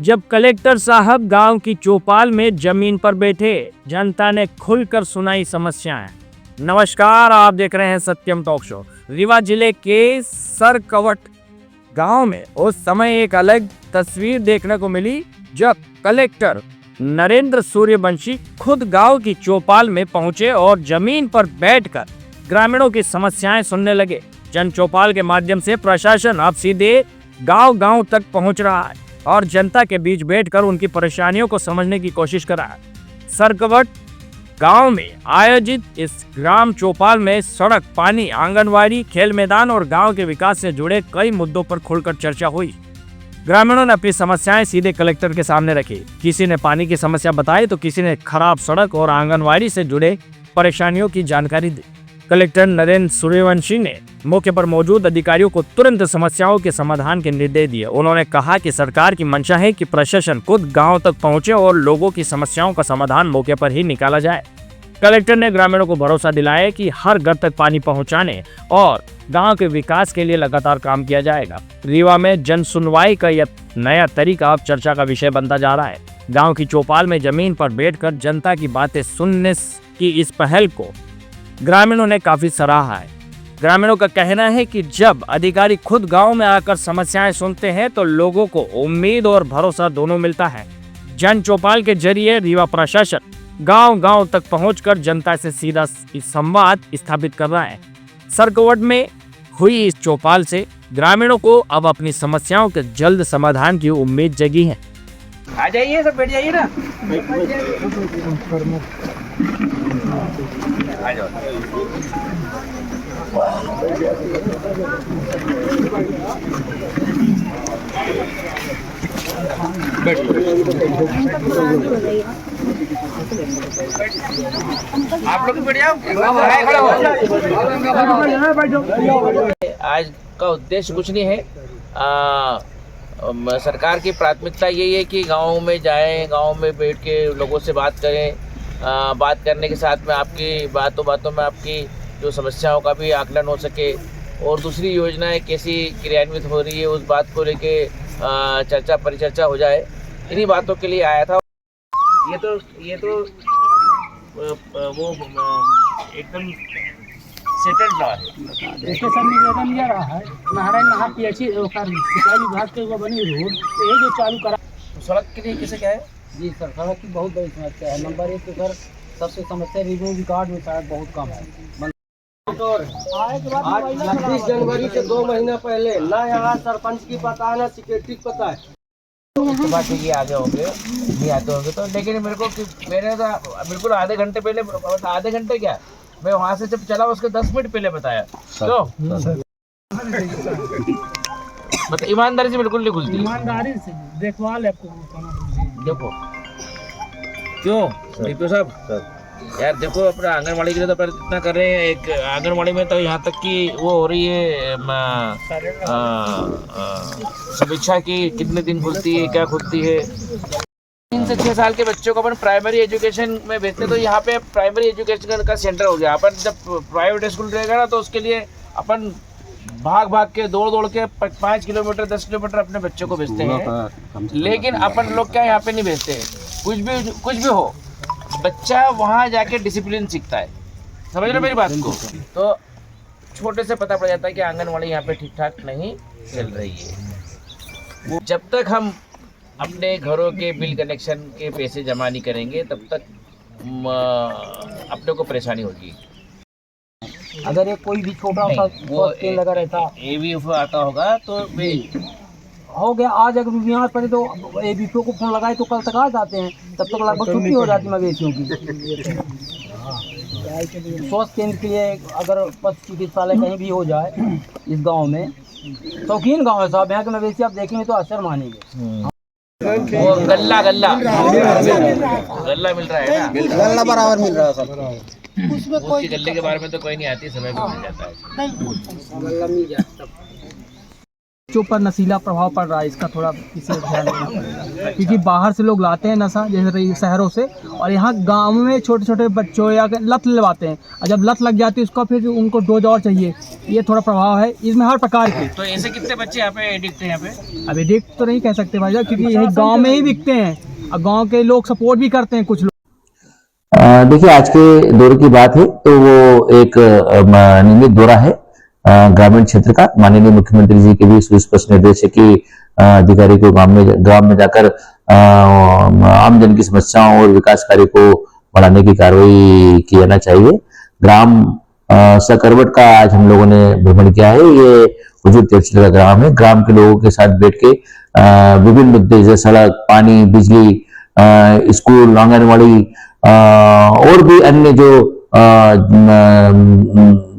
जब कलेक्टर साहब गांव की चौपाल में जमीन पर बैठे, जनता ने खुलकर सुनाई समस्याएं। नमस्कार, आप देख रहे हैं सत्यम टॉक शो। रीवा जिले के सरकवट गांव में उस समय एक अलग तस्वीर देखने को मिली जब कलेक्टर नरेंद्र सूर्यवंशी खुद गांव की चौपाल में पहुंचे और जमीन पर बैठकर ग्रामीणों की समस्याएं सुनने लगे। जन चौपाल के माध्यम से प्रशासन अब सीधे गांव-गांव तक पहुंच रहा है और जनता के बीच बैठकर उनकी परेशानियों को समझने की कोशिश कर रहा है। सरकवट गांव में आयोजित इस ग्राम चौपाल में सड़क, पानी, आंगनवाड़ी, खेल मैदान और गांव के विकास से जुड़े कई मुद्दों पर खुलकर चर्चा हुई। ग्रामीणों ने अपनी समस्याएं सीधे कलेक्टर के सामने रखी। किसी ने पानी की समस्या बताई तो किसी ने खराब सड़क और आंगनवाड़ी से जुड़े परेशानियों की जानकारी दी। कलेक्टर नरेंद्र सूर्यवंशी ने मौके पर मौजूद अधिकारियों को तुरंत समस्याओं के समाधान के निर्देश दिए। उन्होंने कहा कि सरकार की मंशा है कि प्रशासन खुद गांव तक पहुंचे और लोगों की समस्याओं का समाधान मौके पर ही निकाला जाए। कलेक्टर ने ग्रामीणों को भरोसा दिलाया कि हर घर तक पानी पहुंचाने और गांव के विकास के लिए लगातार काम किया जाएगा। रीवा में जन सुनवाई का यह नया तरीका अब चर्चा का विषय बनता जा रहा है। गांव की चौपाल में जमीन पर बैठकर जनता की बातें सुनने की इस पहल को ग्रामीणों ने काफी सराहा है। ग्रामीणों का कहना है कि जब अधिकारी खुद गांव में आकर समस्याएं सुनते हैं तो लोगों को उम्मीद और भरोसा दोनों मिलता है। जन चौपाल के जरिए रीवा प्रशासन गांव-गांव तक पहुंचकर जनता से सीधा संवाद स्थापित कर रहा है। सरकवट में हुई इस चौपाल से ग्रामीणों को अब अपनी समस्याओं के जल्द समाधान की उम्मीद जगी है। आ जाइए, सब बैठ जाइए ना। आ जाओ। आप लोग भी बैठ जाओ। आज का उद्देश्य कुछ नहीं है। सरकार की प्राथमिकता यही है कि गांव में जाएं, गांव में बैठ के लोगों से बात करें। बात करने के साथ में आपकी बातों में आपकी जो समस्याओं का भी आकलन हो सके और दूसरी योजनाएं कैसी क्रियान्वित हो रही है उस बात को लेके चर्चा परिचर्चा हो जाए। इन्हीं बातों के लिए आया था। ये तो वो एकदम सेटल्ड रहा है। इसके सब निवेदन ये रहा है नहर पीएचई सिंचाई विभाग के वो बनी रोड ये जो चालू करा। सड़क के लिए कैसे क्या है? जी सर, सड़क की बहुत बड़ी समस्या है। नंबर 1 पे सर सबसे समस्या रिव्यू कार्ड में शायद बहुत कम है। 26 जनवरी से 2 महीना पहले ना यहाँ सरपंच की पता है ना सेक्रेटरी की पता है। तो बात है कि आगे होंगे नहीं आते होंगे तो, लेकिन मेरे तो बिल्कुल आधे घंटे पहले, आधे घंटे क्या, मैं वहाँ से जब चला उसके 10 मिनट पहले बताया। तो मतलब ईमानदारी से बिल्कुल नहीं खुलती। ईमानदारी से देखभाल आपको देखो क्यों डीपीओ साहब यार, देखो अपना आंगनवाड़ी के लिए तो इतना कर रहे हैं। एक आंगनवाड़ी में तो यहाँ तक कि वो हो रही है समीक्षा की कितने दिन खुलती है, क्या खुलती है। 3 से 6 साल के बच्चों को अपन प्राइमरी एजुकेशन में भेजते तो यहाँ पे प्राइमरी एजुकेशन का सेंटर हो गया। अपन जब प्राइवेट स्कूल रहेगा ना तो उसके लिए अपन भाग के दौड़ के 5 किलोमीटर 10 किलोमीटर अपने बच्चों को भेजते हैं। लेकिन अपन लोग क्या यहाँ पे नहीं भेजते हैं। कुछ भी हो, बच्चा वहाँ जाके डिसिप्लिन सीखता है। समझ रहे मेरी बात को? तो छोटे से पता पड़ जाता है कि आंगनवाड़ी यहाँ पे ठीक ठाक नहीं चल रही है। जब तक हम अपने घरों के बिल कनेक्शन के पैसे जमा नहीं करेंगे तब तक अपने को परेशानी होगी। अगर ये कोई भी छोटा सा लगा रहता AVF आता होगा तो हो गया। आज अगर बीमार पड़े तो AVP को फोन लगाए तो कल तक आ जाते हैं। तब तक लगभग छुट्टी हो जाती मवेशियों की। स्वास्थ्य केंद्र के लिए अगर पशु चिकित्सालय कहीं भी हो जाए इस गांव में, शौकीन गांव है साहब, यहाँ के मवेशी आप देखेंगे तो असर मानेंगे। वो गल्ला मिल रहा है ना, गल्ला बराबर मिल रहा है सब। उसके गल्ले के बारे में तो कोई नहीं आती, समय पे मिल जाता है। गल्ला मिल जाता। बच्चों पर नशीला प्रभाव पड़ रहा है, इसका थोड़ा इसे ध्यान देना पड़ेगा, क्योंकि बाहर से लोग लाते हैं नशा जैसे शहरों से, और यहाँ गांव में छोटे छोटे बच्चों या लत लगवाते हैं, और जब लत लग जाती है उसका फिर उनको डोज और चाहिए, ये थोड़ा प्रभाव है इसमें हर प्रकार के। तो ऐसे कितने बच्चे यहाँ पे एडिक्ट हैं यहाँ पे? अब एडिक्ट तो नहीं कह सकते भाई साहब, क्योंकि यही गाँव में ही बिकते हैं, और गाँव के लोग सपोर्ट भी करते हैं कुछ लोग। देखिए, आज के दौर की बात है तो वो एक नियमित दौरा है ग्रामीण क्षेत्र का। माननीय मुख्यमंत्री जी के भी सुस्पष्ट निर्देश है कि अधिकारी को ग्राम में जाकर आम जन की समस्याओं और विकास कार्य को बढ़ाने की कार्रवाई की जाना चाहिए। ग्राम सकरवट का आज हम लोगों ने भ्रमण किया है। ये हुजूर तहसील का ग्राम है। ग्राम के लोगों के साथ बैठ के विभिन्न मुद्दे जैसे सड़क, पानी, बिजली, स्कूल, आंगनवाड़ी और भी अन्य जो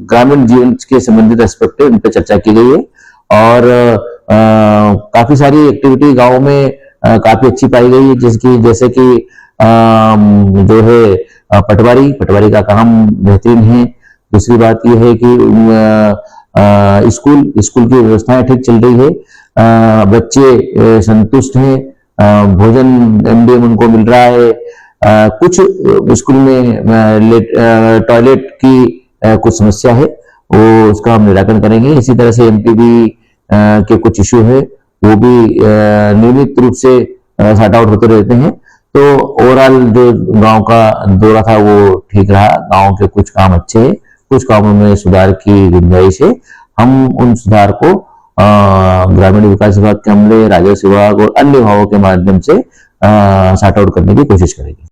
ग्रामीण जीवन के संबंधित एस्पेक्ट है उन पर चर्चा की गई है, और काफी सारी एक्टिविटी गांव में काफी अच्छी पाई गई है, जैसे कि जो है पटवारी का काम बेहतरीन है। दूसरी बात यह है कि स्कूल की व्यवस्थाएं ठीक चल रही है, बच्चे संतुष्ट हैं, भोजन MDM उनको मिल रहा है। कुछ स्कूल में टॉयलेट की कुछ समस्या है, वो उसका हम निराकरण करेंगे। इसी तरह से MPB के कुछ इश्यू है, वो भी नियमित रूप से सॉर्ट आउट होते रहते हैं। तो ओवरऑल जो गांव का दौरा था वो ठीक रहा। गांव के कुछ काम अच्छे हैं, कुछ कामों में सुधार की गुंजाइश है। हम उन सुधार को ग्रामीण विकास विभाग के अमले, राजस्व विभाग और अन्य विभागों के माध्यम से सॉर्ट आउट करने की कोशिश करेंगे।